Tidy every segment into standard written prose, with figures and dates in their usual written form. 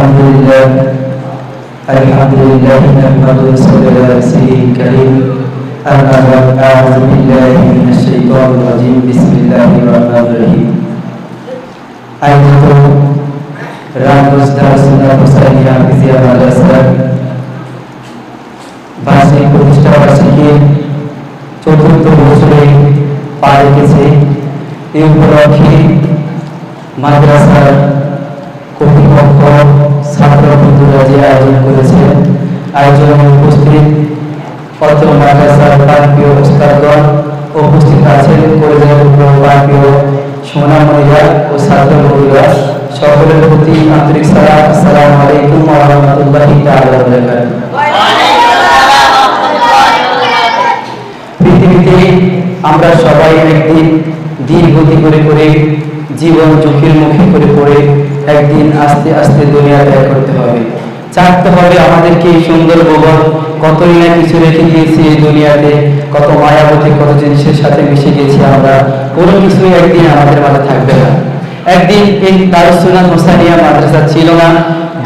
Alhamdulillah nahmaduhu wa salli ala rasulihil karim. Amma ba'd, a'udzu billahi minasy syaithanir rajim. Bismillahirrahmanirrahim. Ayolah Ramganj Darussunnah Husainia Hafizia মাদ্রাসার বার্ষিক প্রতিষ্ঠা বার্ষিকীর ৪র্থ বছরে পা রেখেছে। এই উপলক্ষে মাদ্রাসার কর্তৃপক্ষ ছাত্র বন্ধুরা যে আয়োজন করেছে, আয়োজনে উপস্থিত অত্র মাদ্রাসার প্রাণপ্রিয় ওস্তাদগণ উপস্থিত আছেন, কলেজের প্রাণপ্রিয় সোনামণিরা ও ছাত্র বন্ধুরা, সকলের প্রতি আন্তরিক সালাম। আসসালামু আলাইকুম ওয়া রাহমাতুল্লাহি তাআলা ওয়া বারাকাতুহু। পৃথিবীতে আমরা সবাই একদিন ধীর গতি করে করে জীবন ঝুঁকির মুখে করে পড়ে একদিন আস্তে আস্তে দুনিয়া ত্যাগ করতে হবে, চাকতে হবে। আমাদেরকে এই সুন্দর ভবন কতই না কিছু রেখে গিয়েছি এই দুনিয়াতে, কত মায়াবতী কত জিনিসের সাথে মিশে গেছি আমরা, কোনো কিছুই একদিন আমাদের মাঝে থাকবে না। একদিন এই দারুসুন্নাহ হুসাইনিয়া মাদ্রাসা ছিল না।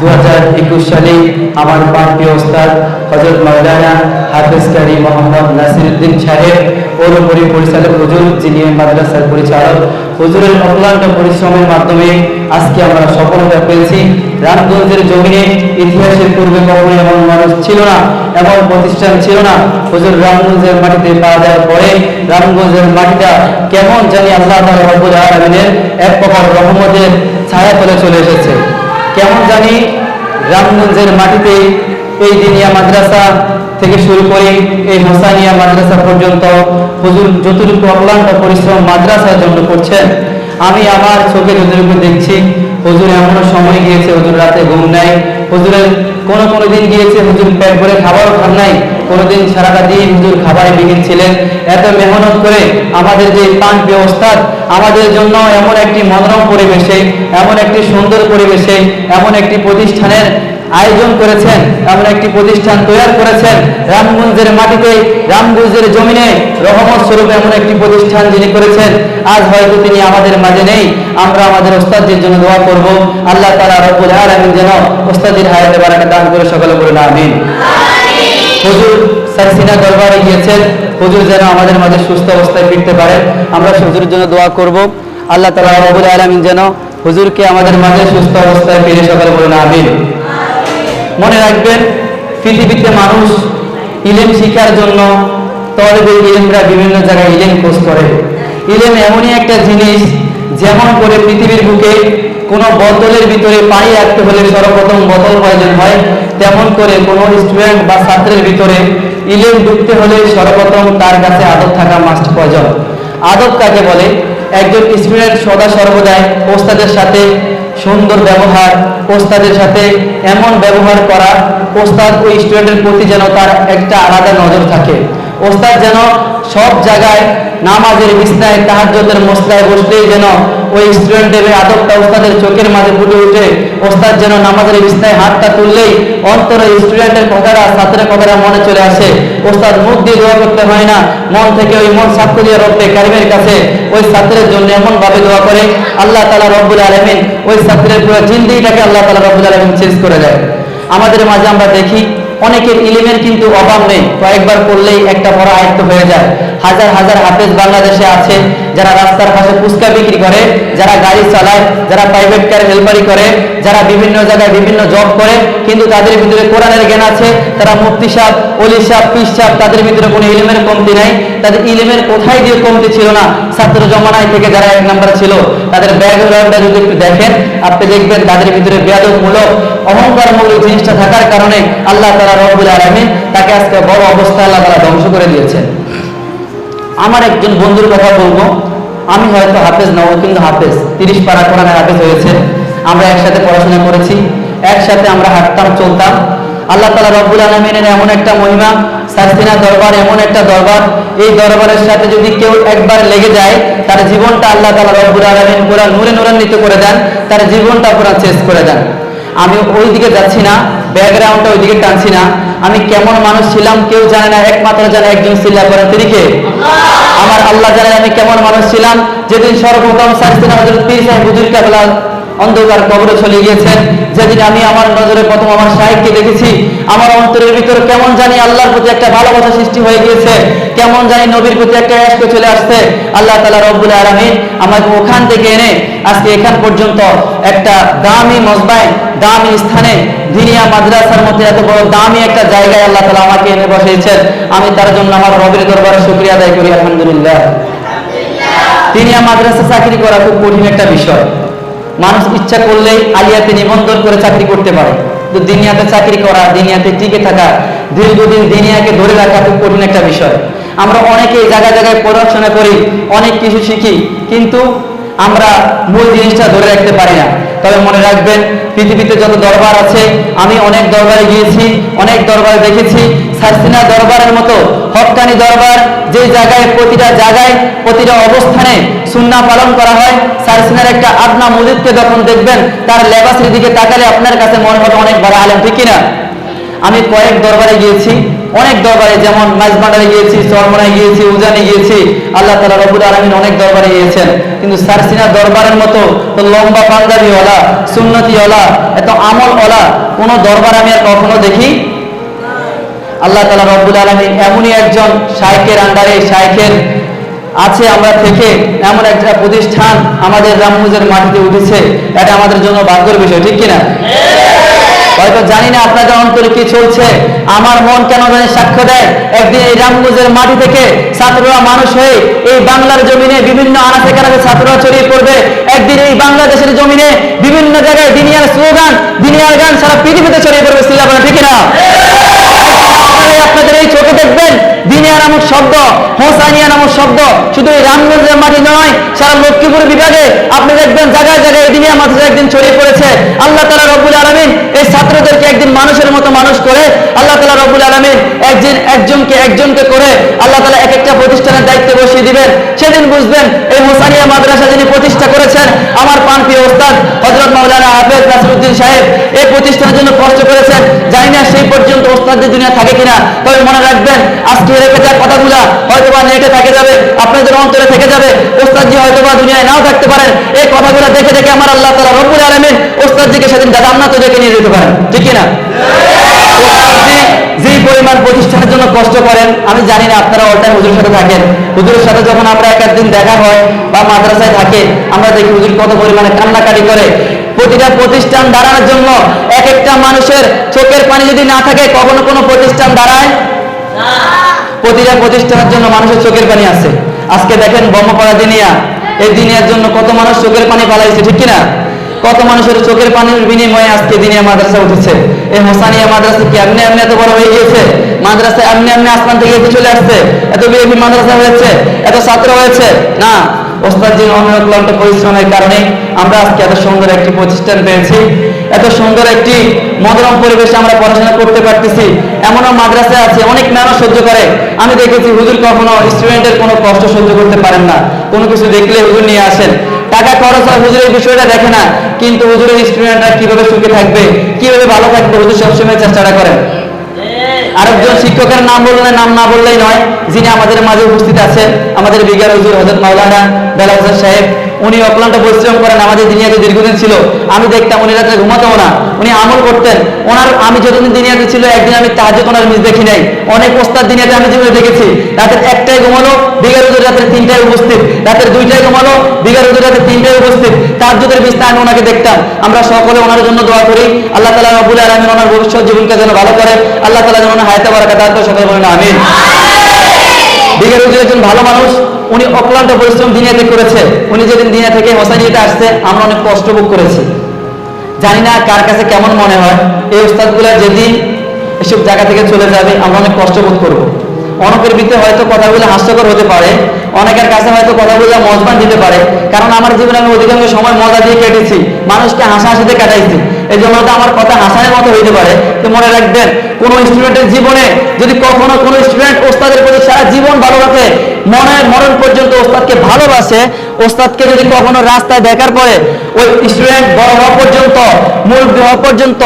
2021 সালে আমার প্রিয় ওস্তাদ হযরত মাওলানা হাফেজ কারি মোহাম্মদ নাসিরউদ্দিন সাহেব ওর পরিচালক হুজুর, যিনি মাদ্রাসার পরিচালক, হুজুরের অক্লান্ত পরিশ্রমের মাধ্যমে আজকে আমরা সফলতা পেয়েছি। রামগঞ্জের জমিনে ইতিহাসের পূর্বে কখনো এমন মানুষ ছিল না, এমন প্রতিষ্ঠান ছিল না। হুজুর রামগঞ্জের মাটিতে পা দেওয়ার পরে রামগঞ্জের মাটিটা কেমন জানি আল্লাহ তাআলা রব্বুল আলামিনের এক প্রকার রহমতের ছায়া তলে চলে এসেছে। কেমন জানি রামগঞ্জের মাটিতে এই দিনিয়া মাদ্রাসা থেকে শুরু করে এই হুসাইনিয়া মাদ্রাসা পর্যন্ত হুজুর যতটুকু অক্লান্ত পরিশ্রম মাদ্রাসার জন্য করছেন, আমি আমার চোখে যতটুকু দেখছি, হুজুর এমনও সময় গিয়েছে হুজুর রাতে ঘুম নাই, হুজুরের কোনো দিন গিয়েছে হুজুর পেট ভরে খাবারও খান নাই, কোনোদিন সারাটা দিন হুজুর খাবারে বিঘিন ছিলেন। এত মেহনত করে আমাদের যে প্রাণপ্রিয় ওস্তাদ আমাদের জন্য এমন একটি মনোরম পরিবেশে, এমন একটি সুন্দর পরিবেশে, এমন একটি প্রতিষ্ঠানের আয়োজন করেছেন, এমন একটি প্রতিষ্ঠান তৈরি করেছেন রামগঞ্জের মাটিতে, রামগঞ্জের জমিনে রহমত স্বরূপ এমন একটি প্রতিষ্ঠান যিনি করেছেন, আজ হয়তো তিনি আমাদের মাঝে নেই। আমরা আমাদের ওস্তাদের জন্য দোয়া করব, আল্লাহ তাআলা রব্বুল আলামিন যেন ওস্তাদের হায়াতে বারাকা দান করে, সকলে বলুন আমিন। হুজুর সারসিনা দরবারে গিয়েছেন, হুজুর যেন আমাদের মাঝে সুস্থ অবস্থায় ফিরতে পারেন। আমরা হুজুরের জন্য দোয়া করব, আল্লাহ তাআলা রব্বুল আলামিন যেন হুজুরকে আমাদের মাঝে সুস্থ অবস্থায় ফিরে, সকলে বলুন আমিন। মনে রাখবেন, পৃথিবীতে মানুষ ইলম শিক্ষার জন্য তলবে ইলমরা বিভিন্ন জায়গায় ইলম খোঁজ করে। ইলম এমনই একটা জিনিস, যেমন করে পৃথিবীর বুকে কোনো বোতলের ভিতরে পানি রাখতে হলে সর্বপ্রথম বোতল প্রয়োজন হয়, তেমন করে কোনো স্টুডেন্ট বা ছাত্রের ভিতরে ইলম ঢুকতে হলে সর্বপ্রথম তার কাছে আদব থাকা মাস্ট প্রয়োজন। আদব কাকে বলে? একজন স্টুডেন্ট সদা সর্বদাই ওস্তাদের সাথে সুন্দর ব্যবহার, ওস্তাদের সাথে এমন ব্যবহার করা, ওস্তাদ ওই স্টুডেন্টের প্রতি যেন তার একটা আলাদা নজর থাকে। ওস্তাদ যেন সব জায়গায় নামাজের বিছনায় তাহাজ্জুদের মসলায় বসলেই যেন ওই স্টুডেন্টের আদবটা ওস্তাদের চোখের মাঝে ফুটে ওঠে। ওস্তাদ যেন নামাজের বিছনায় হাতটা তুললেই অন্তরে স্টুডেন্টের কথাটা, ছাত্রের কথাটা মনে চলে আসে। ওস্তাদ মুখ দিয়ে দোয়া করতে হয় না, মন থেকে ওই মন সাক্ষ্য দিয়ে রব্বে কারিমের কাছে ওই ছাত্রের জন্য এমন ভাবে দোয়া করে, আল্লাহ তাআলা রব্বুল আলামিন ওই ছাত্রের পুরো জিন্দেগিটাকে আল্লাহ তাআলা রব্বুল আলামিন চেঞ্জ করে দেয়। আমাদের মাঝে আমরা দেখি অনেকের ইলমের কিন্তু অভাব নেই, কয়েকবার পড়লেই একটা বড় আয়ত্ত হয়ে যায়। হাজার হাজার হাফেজ বাংলাদেশে আছে, যারা রাস্তার পাশে ফুচকা বিক্রি করে, যারা গাড়ি চালায়, যারা প্রাইভেট কার হেলপারি করে, যারা বিভিন্ন জায়গায় বিভিন্ন জব করে, কিন্তু তাদের ভিতরে কোরআনের জ্ঞান আছে। তারা মুফতি সাহেব, ওলি সাহেব, পীর সাহেব, তাদের ভিতরে কোনো ইলমের কমতি নাই। তাদের ইলমের কোথায় দিয়ে কমতি ছিল না। ছাত্র জমানায় থেকে যারা এক নাম্বার ছিল, তাদের ব্যাকগ্রাউন্ডটা যদি একটু দেখেন, আপনি দেখবেন তাদের ভিতরে বেয়াদবমূলক, অহংকারমূলক জিনিসটা থাকার কারণে আল্লাহ তাআলা রব্বুল আলামিন তাকে আজকে বড় অবস্থায় আল্লাহ তাআলা ধ্বংস করে দিয়েছেন। আমার একজন বন্ধুর কথা বলবো, আমি হয়তো হাফেজ নব, কিন্তু হাফেজ 30 পারা কোরআনের হাফেজ হয়েছে। আমরা একসাথে পড়াশোনা করেছি, একসাথে আমরা হাঁটতাম, চলতাম। আল্লাহ তাআলা রব্বুল আলামিনের এমন একটা মহিমা, সারসিনা দরবার এমন একটা দরবার, এই দরবারের সাথে যদি কেউ একবার লেগে যায়, তার জীবনটা আল্লাহ তাআলা রব্বুল আলামিন পুরো নূরে নূরান্বিত করে দেন, তার জীবনটা পুরো চেঞ্জ করে দেন। আমি ওই দিকে যাচ্ছি না, ব্যাকগ্রাউন্ডটা ওই দিকে টানছি না। আমি কেমন মানুষ ছিলাম কেউ জানে না, একমাত্র জানে একজন চিল্লা করেন, তিনি কে? আমার আল্লাহ জানে আমি কেমন মানুষ ছিলাম। যেদিন সর্বপ্রথম সারসিনা হযরত পীর সাহেব হুজুর কেবলা অন্ধকার কবরে চলে গিয়েছেন। যেদিন আমি আমার নজরে প্রথম আমার শাহেখকে দেখেছি, আমার অন্তরের ভিতরে কেমন জানি আল্লাহর প্রতি একটা ভালোবাসা সৃষ্টি হয়ে গিয়েছে, কেমন জানি নবীর প্রতি একটা ইশক চলে আসছে। আল্লাহ তাআলা রব্বুল আলামিন আমাকে ওখান থেকে এনে আজকে এখান পর্যন্ত একটা দামি মসবায়, দামি স্থানে, দিনিয়া মাদ্রাসার মধ্যে এত বড় দামি একটা জায়গায় আল্লাহ তাআলা আমাকে এনে বসিয়েছেন। আমি তার জন্য আমার রবের দরবারে শুকরিয়া আদায় করি, আলহামদুলিল্লাহ। দিনিয়া মাদ্রাসা চাকরি করা খুব কঠিন একটা বিষয়। মানুষ ইচ্ছা করলেই আলিয়াতে নিবন্ধন করে চাকরি করতে পারে, কিন্তু দিনিয়াতে চাকরি করা, দিনিয়াতে টিকে থাকা, দীর্ঘদিন দিনিয়াকে ধরে রাখা খুব কঠিন একটা বিষয়। আমরা অনেকে জায়গায় জায়গায় পড়াশোনা করি, অনেক কিছু শিখি, কিন্তু আমরা মূল জিনিসটা ধরে রাখতে পারি না। তবে মনে রাখবেন, পৃথিবীতে যত দরবার আছে, আমি অনেক দরবারে গিয়েছি, অনেক দরবার দেখেছি। সারসিনা দরবারের মতো হক্কানি দরবার, যে জায়গায় প্রতিটা অবস্থানে সুন্নাহ পালন করা হয়, সারসিনার একটা আদনা মুজিদকে যখন দেখবেন, তার লেবাসের দিকে তাকালে আপনার কাছে মনে হবে অনেক বড় আলেম, ঠিক কিনা? আমি কয়েক দরবারে গিয়েছি, অনেক দরবারে, যেমন মাঝবান্ডারে গিয়েছি, চরমনায় গিয়েছি, উজানে গিয়েছি, আল্লাহ তাআলা রব্বুল আলামিন অনেক দরবারে গিয়েছেন, কিন্তু সারসিনা দরবারের মতো লম্বা পাঞ্জাবিওয়ালা, সুন্নতিওয়ালা, এত আমলওয়ালা কোনো দরবার আমি আর কখনো দেখি। আল্লাহ তাআলা রব্বুল আলামিন এমনই একজন শায়েখের আন্ডারে, শায়েখের আছে আমরা থেকে এমন একটা প্রতিষ্ঠান আমাদের রামগঞ্জের মাটিতে উঠেছে, এটা আমাদের জন্য ভাগ্যের বিষয়, ঠিক কিনা? হয়তো জানি না আপনাদের অন্তরে কি চলছে, আমার মন কেন জানি সাক্ষ্য দেয়, একদিন এই রামগঞ্জের মাটি থেকে ছাত্ররা মানুষ হয়ে এই বাংলার জমিনে বিভিন্ন আনাচে কানাচে ছাত্ররা ছড়িয়ে পড়বে। একদিন এই বাংলাদেশের জমিনে বিভিন্ন জায়গায় দিনিয়ার স্লোগান, দিনিয়ার গান সারা পৃথিবীতে ছড়িয়ে পড়বে, ঠিক না? আপনাদের এই চোখে দেখবেন দিনিয়া নামক শব্দ, হোসাইনিয়া নামক শব্দ শুধু এই রামগঞ্জের মাটি নয়, সারা লক্ষ্মীপুর বিভাগে আপনি দেখবেন জায়গায় জায়গায় দিনিয়া মাদ্রাসা একদিন ছড়িয়ে পড়েছে। আল্লাহ তাআলা রব্বুল আলামিন এই ছাত্রদেরকে একদিন মানুষের মতো মানুষ করে, আল্লাহ তাআলা রব্বুল আলামিন একজনকে করে আল্লাহ তাআলা এক একটা প্রতিষ্ঠানের দায়িত্বে বসিয়ে দিবেন। সেদিন বুঝবেন এই হোসাইনিয়া মাদ্রাসা যিনি প্রতিষ্ঠা করেছেন, আমার প্রাণপ্রিয় ওস্তাদ হযরত মাওলানা হাফেজ নাসিরউদ্দিন সাহেব, এই প্রতিষ্ঠানের জন্য কষ্ট করেছেন। জানি না সেই পর্যন্ত ওস্তাদদের দুনিয়া থাকে কিনা, তবে মনে রাখবেন আজকে রেখে যাওয়া কথাগুলা হয়তোবা নেটে থেকে যাবে, আপনাদের অন্তরে থেকে যাবে। ওস্তাদজি হয়তোবা দুনিয়ায় নাও থাকতে পারেন, এই কথাগুলো দেখে দেখে আমার আল্লাহ তাআলা রব্বুল আলামিন ওস্তাদজিকে সেদিন জান্নাতে ডেকে নিয়ে যেতে পারেন, ঠিক কিনা? ওস্তাদজি যেই পরিমাণ প্রতিষ্ঠানের জন্য কষ্ট করেন, আমি জানি না আপনারা অল টাইম হুজুরের সাথে থাকেন। হুজুরের সাথে যখন আমরা একদিন দেখা হয় বা মাদ্রাসায় থাকে, আমরা দেখি হুজুর কত পরিমাণে কান্নাকাটি করে। প্রতিটা প্রতিষ্ঠান দাঁড়ানোর জন্য এক একটা মানুষের চোখের পানি যদি না থাকে, কখনো কোনো প্রতিষ্ঠান দাঁড়ায় না। প্রতিটা প্রতিষ্ঠানের জন্য মানুষের চোখের পানি আছে। আজকে দেখেন ব্রহ্মপাড়া দিনিয়া, এই দিনিয়ার জন্য কত মানুষ চোখের পানি ফালাইছে, ঠিক কিনা? কত মানুষের চোখের পানির বিনিময়ে আজকে দিনিয়া মাদ্রাসা উঠেছে। এই হোসাইনিয়া মাদ্রাসা কি এমনি এমনি এত বড় হয়ে গিয়েছে? মাদ্রাসা এমনি এমনি আসমান থেকে এসে চলে আসছে? এত বিএপি মাদ্রাসা হয়েছে, এত ছাত্র হয়েছে? না, ওস্তাদজির অনবরত পরিশ্রমের কারণে আমরা আজকে এত সুন্দর একটি প্রতিষ্ঠান পেয়েছি, এত সুন্দর একটি মনোরম পরিবেশে আমরা পড়াশোনা করতে পারতেছি। এমনও মাদ্রাসা আছে অনেক মেহনত সহ্য করে। আমি দেখেছি হুজুর কখনো স্টুডেন্টের কোনো কষ্ট সহ্য করতে পারেন না, কোনো কিছু দেখলে হুজুর নিয়ে আসেন। টাকা খরচ হয়, হুজুর এই বিষয়টা দেখে না, কিন্তু হুজুরের স্টুডেন্টরা কিভাবে সুখে থাকবে, কিভাবে ভালো থাকবে, হুজুর সবসময় চেষ্টাটা করেন। আরেকজন শিক্ষকের নাম না বললেই নয়, যিনি আমাদের মাঝে উপস্থিত আছেন, আমাদের বিজ্ঞান হুজুর হযরত মাওলানা বেলাল হোসেন সাহেব। উনি অক্লান্ত পরিশ্রম করেন, আমাদের দুনিয়াতে দীর্ঘদিন ছিল। আমি দেখতাম উনি রাতে ঘুমাতেও না, উনি আমল করতেন। আমি যতদিন দুনিয়াতে ছিল, একদিন আমি তাহাজ্জুদ ওনার মিস দেখি নাই। অনেক ওস্তাদ দুনিয়াতে আমি যেভাবে দেখেছি, রাতের 1টায় ঘুমালো, বিজ্ঞান হুজুর রাতের 3টায় উপস্থিত, রাতের 2টায় ঘুমালো, বিজ্ঞান হুজুর রাতের 3টায় উপস্থিত। তাহাজ্জুদের মিসটা আমি ওনাকে দেখতাম। আমরা সকলে ওনার জন্য দোয়া করি, আল্লাহ তাআলা রব্বুল আলামিন ওনার ভবিষ্যৎ জীবনকে যেন ভালো করে, আল্লাহ তাআলা যেন হায়াতে বারাকাত দান করে, সকলে বলেন আমিন। বিজ্ঞান হুজুর একজন ভালো মানুষ, উনি অক্লান্ত পরিশ্রম দুনিয়াতে করেছে। উনি যেদিন দুনিয়া থেকে হোসাইনিয়াতে আসছে, আমরা অনেক কষ্ট ভোগ করেছি। জানি না কার কাছে কেমন মনে হয়, এই ওস্তাদগুলা যেদিন এসব জায়গা থেকে চলে যাবে, আমরা অনেক কষ্ট বোধ করবো। অনেকের ভিতরে হয়তো কথাগুলো হাস্যকর হতে পারে, অনেকের কাছে হয়তো কথাগুলো মজবান দিতে পারে, কারণ আমার জীবনে আমি অধিকাংশ সময় মজা দিয়ে কেটেছি, মানুষকে হাসাহাসিতে কাটাইছি। এই জন্য তো আমার কথা হাসানের মতো হইতে পারে। তো মনে রাখবেন, কোনো স্টুডেন্টের জীবনে যদি কখনো কোনো স্টুডেন্ট ওস্তাদের প্রতি সারা জীবন ভালো রাখে, মরণ পর্যন্ত ওস্তাদকে ভালোবাসে, ওস্তাদকে যদি কখনো রাস্তায় দেখার পরে ওই স্টুডেন্ট বড় হওয়া পর্যন্ত, মুরব্বী হওয়া পর্যন্ত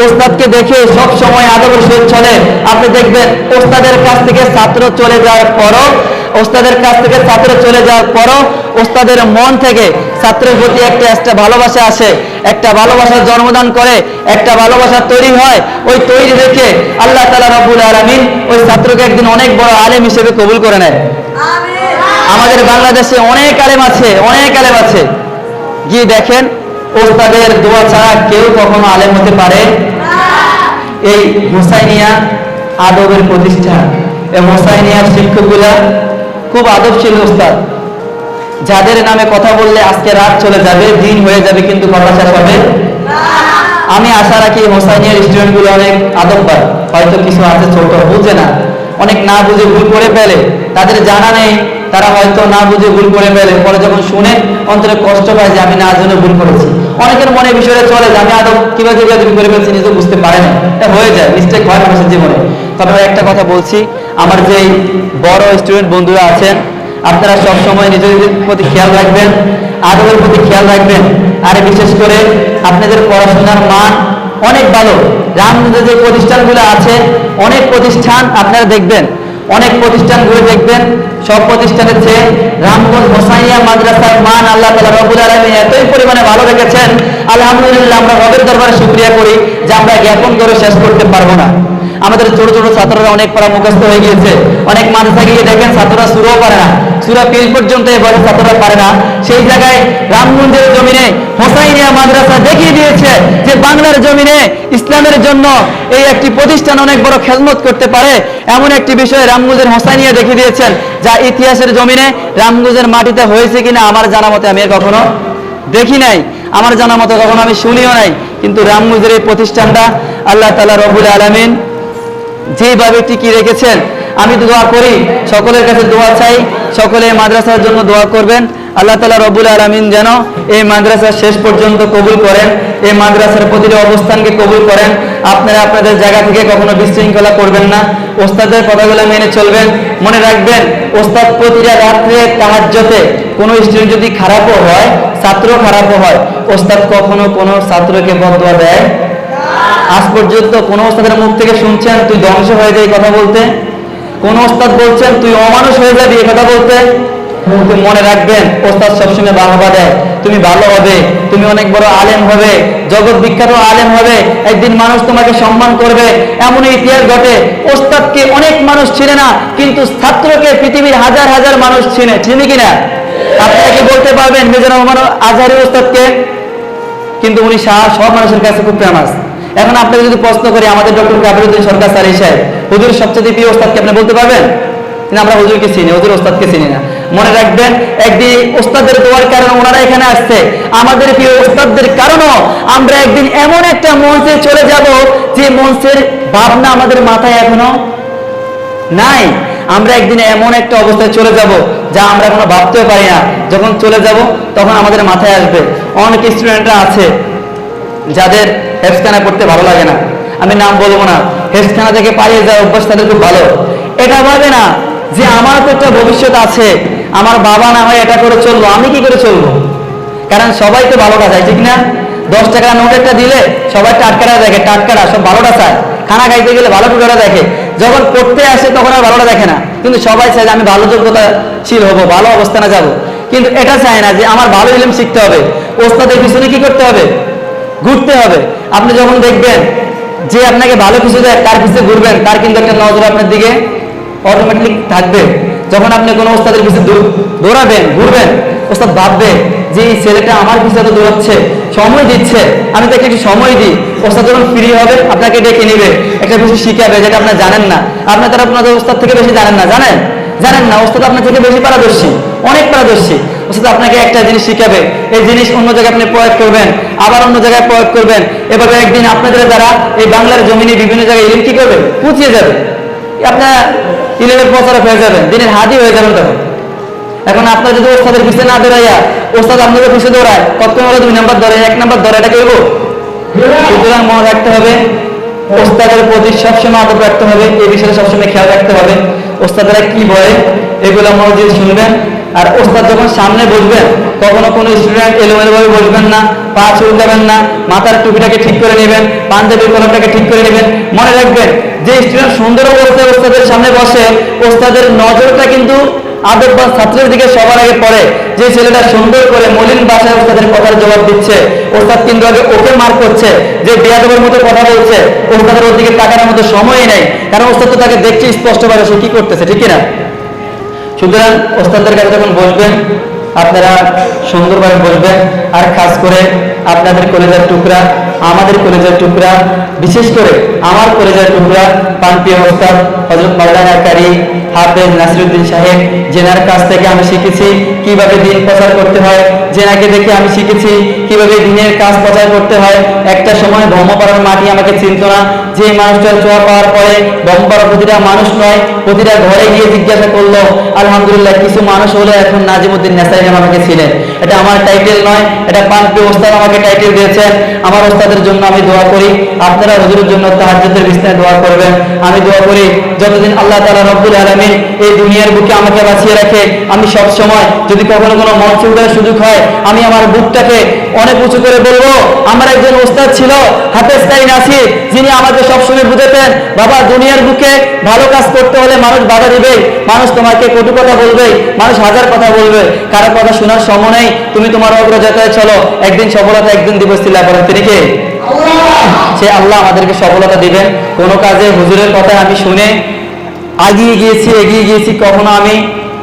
ওস্তাদকে দেখে সব সময় আদবের সহিত চলে, আপনি দেখবেন ওস্তাদের কাছ থেকে ছাত্র চলে যাওয়ার পরও ওস্তাদের কাছ থেকে ছাত্র চলে যাওয়ার পরও ওস্তাদের মন থেকে ছাত্রের প্রতি একটা ভালোবাসা আসে, একটা ভালোবাসার জন্মদান করে, একটা ভালোবাসা তৈরি হয়। ওই তৈরি রেখে আল্লাহ তাআলা রব্বুল আলামিন ওই ছাত্রকে একদিন অনেক বড় আলেম হিসেবে কবুল করে নেয়। আমাদের বাংলাদেশে অনেক আলেম আছে, অনেক আলেম আছে। গিয়ে দেখেন ওস্তাদের দোয়া ছাড়া কেউ কখনো আলেম হতে পারে এই হোসাইনিয়া আদবের প্রতিষ্ঠান। এই হোসাইনিয়ার শিক্ষকগুলা খুব আদবশীল ওস্তাদ, যাদের নামে কথা বললে আজকে রাত চলে যাবে, দিন হয়ে যাবে, কিন্তু কথা শেষ হবে। আমি আশা রাখি হোসাইনিয়ার স্টুডেন্টগুলো অনেক আদববান। হয়তো কিছু আছে ছোট, বুঝে না, অনেক না বুঝে ভুল করে ফেলে, তাদের জানা নেই, তারা হয়তো না বুঝে ভুল করে ফেলে, পরে যখন শুনে অন্তরে কষ্ট পায় যে আমি না জেনে ভুল করেছি। অনেকের মনে বিষয়ে চলে যে আমি আদব কিভাবে করে ফেলছি, নিজে বুঝতে পারে না, এটা হয়ে যায়, মিস্টেক হয় মানুষের জীবনে। তবে একটা কথা বলছি, আমার যে বড় স্টুডেন্ট বন্ধুরা আছেন, আপনারা সবসময় নিজেদের প্রতি খেয়াল রাখবেন, আদবের প্রতি খেয়াল রাখবেন। আর বিশেষ করে আপনাদের পড়াশোনার মান অনেক ভালো। রামগঞ্জে যে প্রতিষ্ঠানগুলো আছে, অনেক প্রতিষ্ঠান আপনারা দেখবেন, অনেক প্রতিষ্ঠানগুলো দেখবেন, সব প্রতিষ্ঠানের চেয়ে রামগঞ্জ হোসাইনিয়া মাদ্রাসার মান আল্লাহ তাআলা রব্বুল আলামিন এতই পরিমাণে ভালো রেখেছেন, আলহামদুলিল্লাহ। আমরা রবের দরবারে শুকরিয়া করি যে আমরা জ্ঞাপন করে শেষ করতে পারবো না। আমাদের ছোট ছোট ছাত্ররা অনেক পড়া মুখস্থ হয়ে গিয়েছে। অনেক মাদ্রাসা গিয়ে দেখেন ছাত্ররা সূরাও পারে না, সূরা পেজ পর্যন্ত এই বয়সে ছাত্ররা পারে না। সেই জায়গায় রামগঞ্জের জমিনে হোসাইনিয়া মাদ্রাসা দেখিয়ে দিয়েছে যে বাংলার জমিনে ইসলামের জন্য এই একটি প্রতিষ্ঠান অনেক বড় খেদমত করতে পারে। এমন একটি বিষয় রামগঞ্জের হোসাইনিয়া দেখিয়ে দিয়েছেন, যা ইতিহাসের জমিনে রামগঞ্জের মাটিতে হয়েছে কিনা আমার জানা মতে আমি কখনো দেখি নাই, আমার জানা মতে কখনো আমি শুনিও নাই। কিন্তু রামগঞ্জের এই প্রতিষ্ঠানটা আল্লাহ তাআলা রব্বুল আলামিন যেভাবে টিকিয়ে রেখেছেন, আমি দোয়া করি, সকলের কাছে দোয়া চাই, সকলে মাদ্রাসার জন্য দোয়া করবেন। আল্লাহ তাআলা রব্বুল আলামিন যেন এই মাদ্রাসা শেষ পর্যন্ত কবুল করেন, এই মাদ্রাসার প্রতিটি অবস্থানকে কবুল করেন। আপনারা আপনাদের জায়গা থেকে কখনো বিশৃঙ্খলা করবেন না, ওস্তাদের কথাগুলো মেনে চলবেন। মনে রাখবেন, ওস্তাদ প্রতিটা রাত্রে তাহাজ্জুদে কোনো স্টুডেন্ট যদি খারাপও হয়, ছাত্র খারাপও হয়, ওস্তাদ কখনো কোনো ছাত্রকে বদদোয়া দেয়। আজ পর্যন্ত কোন ওস্তাদের মুখ থেকে শুনছেন তুই ধ্বংস হয়ে যাই কথা বলতে? কোন ওস্তাদ বলছেন তুই অমানুষ হয়ে যাবি এই কথা বলতে? মনে রাখবেন, ওস্তাদ সবসময় বাহবা দেয়, তুমি ভালো হবে, তুমি অনেক বড় আলেম হবে, জগৎ বিখ্যাত আলেম হবে, একদিন মানুষ তোমাকে সম্মান করবে। এমন ইতিহাস ঘটে, ওস্তাদকে অনেক মানুষ চিনে না, কিন্তু ছাত্রকে পৃথিবীর হাজার হাজার মানুষ চিনে কিনা? আপনারা কি বলতে পারবেন মিজানুর রহমান আজহারী ওস্তাদকে? কিন্তু উনি সব মানুষের কাছে খুব ফেমাস। এখন আপনাকে যদি প্রশ্ন করি, আমাদের ডক্টর কাবিরউদ্দিন সরকার স্যার সাহেব হুজুর সবচেয়ে প্রিয় ওস্তাদকে আপনি বলতে পারবেন? কিন্তু আমরা হুজুরকে চিনি, হুজুর ওস্তাদকে চিনি না। মনে রাখবেন, একদিন ওস্তাদের দোয়ার কারণে ওনারা এখানে আসছে, আমাদের প্রিয় ওস্তাদদের কারণেও আমরা একদিন এমন একটা মঞ্চে চলে যাব যে মঞ্চের ভাবনা আমাদের মাথায় এখনো নাই। আমরা একদিন এমন একটা অবস্থায় চলে যাব যা আমরা এখনো ভাবতেও পারি না। যখন চলে যাব তখন আমাদের মাথায় আসবে। অনেক স্টুডেন্টরা আছে যাদের হেফজখানা পড়তে ভালো লাগে না, আমি নাম বলবো না, হেফজখানা থেকে পালিয়ে যাওয়ার অভ্যাস তাদের খুব ভালো। এটা ভাবে না যে আমার তো একটা ভবিষ্যৎ আছে, আমার বাবা না হয় এটা করে চললো, আমি কি করে চলবো? কারণ সবাই তো ভালোটা চায়, ঠিক না? 10 টাকা নোট একটা দিলে সবাই টাটকাটা দেখে, টাটকাটা সব ভালোটা চায়। খানা খাইতে গেলে ভালো টুকাটা দেখে, যখন পড়তে আসে তখন আর ভালোটা দেখে না। কিন্তু সবাই চায় যে আমি ভালো যোগ্যতাশীল হবো, ভালো অবস্থানে যাব। কিন্তু এটা চায় না যে আমার ভালো ইলম শিখতে হবে, ওস্তাদের পিছনে কি করতে হবে? ঘুরতে হবে। আপনি যখন দেখবেন যে আপনাকে ভালো কিছু দেয়, কার পিছনে ঘুরবেন, তার কিন্তু একটা নজর আপনার দিকে অটোমেটিক থাকবে। যখন আপনি কোনো ওস্তাদের পিছনে দৌড়াবেন, ঘুরবেন, ওস্তাদ ভাববে যে এই ছেলেটা আমার পিছনে দৌড়াচ্ছে, সময় দিচ্ছে, আমি তাকে একটু সময় দিই। ওস্তাদ যখন ফ্রি হবে আপনাকে ডেকে নিবে, একটা কিছু শিখাবে যেটা আপনার জানেন না। আপনার তারা আপনাদের ওস্তাদ থেকে বেশি জানেন না, জানেন না, ওস্তাদ আপনার থেকে বেশি পারদর্শী, অনেক পারদর্শী। ওস্তাদ আপনাকে একটা জিনিস শিখাবে, এই জিনিস অন্য জায়গায় আপনি প্রয়োগ করবেন, আবার অন্য জায়গায় প্রয়োগ করবেন। এভাবে একদিন আপনাদের দ্বারা এই বাংলার জমিনে বিভিন্ন জায়গায় ইলম কি করবে? পুঁছিয়ে যাবে। আপনার ইলমের প্রচারক হয়ে যাবেন, দিনের হাদি হয়ে যাবেন তখন। এখন আপনার যদি ওস্তাদের পিছনে না দৌড়াইয়া ওস্তাদ আপনাদের পিছনে দৌড়ায়, কত 2 নাম্বার ধরে, 1 নাম্বার ধরে, এটা করবো? সুতরাং মনে রাখতে হবে, ওস্তাদের প্রতি সবসময় আদব রাখতে হবে, এই বিষয়ে সবসময় খেয়াল রাখতে হবে। ওস্তাদরা কি বলে এগুলো মনোযোগ শুনবেন। আর ওস্তাদ যখন সামনে বসবেন, কখনো কোনো স্টুডেন্ট এলোমেলোভাবে বসবেন না, পা চুলকাবেন না, মাথার টুপিটাকে ঠিক করে নেবেন, পাঞ্জাবির কলমটাকে ঠিক করে নেবেন। মনে রাখবেন, যে স্টুডেন্ট সুন্দর অবস্থায় ওস্তাদের সামনে বসে, ওস্তাদের নজরটা কিন্তু আদববান ছাত্রের দিকে সবার আগে পড়ে। যে ছেলেটা সুন্দর করে মলিন ভাষায় ওস্তাদের কথার জবাব দিচ্ছে, ওস্তাদ কিন্তু আগে ওকে মার করছে। যে বেয়াদবের মতো কথা বলছে, ওস্তাদের ওর দিকে তাকানোর মতো সময়ই নেই, কারণ ওস্তাদ তো তাকে দেখছে স্পষ্টভাবে সে কি করতেছে, ঠিক কিনা? সুতরাং ওস্তাদের কাছে যখন বসবেন আপনারা সুন্দরভাবে বসবেন। আর খাস করে আপনাদের কলেজের টুকরা, আমাদের কলেজের টুকরা, বিশেষ করে আমার কলেজের টুকরা প্রাণপ্রিয় ওস্তাদ হযরত মাওলানা কারি হাফেজ নাসিরউদ্দিন সাহেব, যেনার কাছ থেকে আমি শিখেছি কিভাবে দিন প্রচার করতে হয়, যেনাকে দেখে আমি শিখেছি কিভাবে দিনের কাজ প্রচার করতে হয়। একটা সময় ব্রহ্মপাড়ার মাটি আমাকে চিনত না, যে মানুষটার ছোঁয়া পাওয়ার পরে ব্রহ্মপাড়া প্রতিটা মানুষ নয়, প্রতিটা ঘরে গিয়ে জিজ্ঞাসা করলো। আলহামদুলিল্লাহ কিছু মানুষ হলে এখন নাজিমউদ্দিন নেসাই নামে আমাকে ছিলেন। এটা আমার টাইটেল নয়, এটা প্রাণপ্রিয় ওস্তাদ আমাকে টাইটেল দিয়েছেন। আমার ওস্তাদের জন্য আমি দোয়া করি, আপনারা হুজুরের জন্য তাহাজ্জুদের বিছানায় দোয়া করবেন। আমি দোয়া করি যতদিন আল্লাহ তাআলা রব্বুল আলামিন এই দুনিয়ার বুকে আমাকে বাঁচিয়ে রাখে, আমি সব সময় যদি কখনো কোনো মঞ্চে ওঠার সুযোগ হয়, আমি আমার বুকটাকে অনেক উঁচু করে বলবো, আমার একজন ওস্তাদ ছিল হাফেজ কারি নাসির, যিনি আমাকে সবসময় বুঝাতেন, বাবা দুনিয়ার বুকে ভালো কাজ করতে হলে মানুষ বাধা দিবে, মানুষ তোমাকে কটু কথা বলবে, মানুষ হাজার কথা বলবে, কারো কথা শোনার সময় নেই, তুমি তোমার অগ্রযাত্রায় চলো, একদিন সফলতা একদিন দিবসিল্লাহ করেন তিনি কে? সে আল্লাহ আমাদেরকে সফলতা দিবেন। কোনো কাজে হুজুরের কথা আমি শুনে এগিয়ে গিয়েছি, কখনো আমি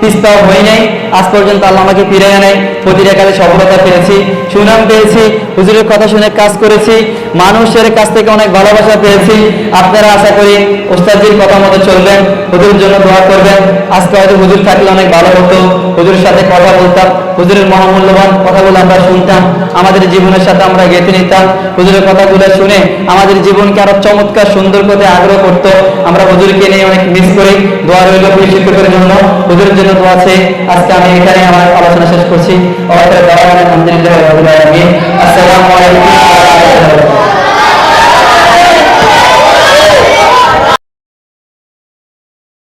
পিছপা হই নাই। আজ পর্যন্ত আল্লাহ আমাকে ফিরিয়ে নেয়, প্রতিটা কাজে সফলতা পেয়েছি, সুনাম পেয়েছি, হুজুরের কথা শুনে কাজ করেছি, মানুষের কাছ থেকে অনেক ভালোবাসা পেয়েছি। আপনারা আশা করি ওস্তাদের কথা মতো চলবেন, হুজুরের জন্য দোয়া করবেন। আজকে হয়তো হুজুর থাকলে অনেক ভালো হতো, হুজুরের সাথে কথা বলতাম, হুজুরের মহামূল্যবান কথাগুলো আমরা শুনতাম, আমাদের জীবনের সাথে আমরা গেঁথে নিতাম। হুজুরের কথাগুলো শুনে আমাদের জীবনকে আরো চমৎকার সুন্দর করতে আগ্রহ করতো। আমরা হুজুরকে নিয়ে অনেক মিস করি। দোয়া রইল প্রিয় শিক্ষকের জন্য, হুজুরের জন্য দোয়া আছে। আজকে আমি এখানে আমার আলোচনা শেষ করছি। আলহামদুলিল্লাহ রাব্বিল আলামিন।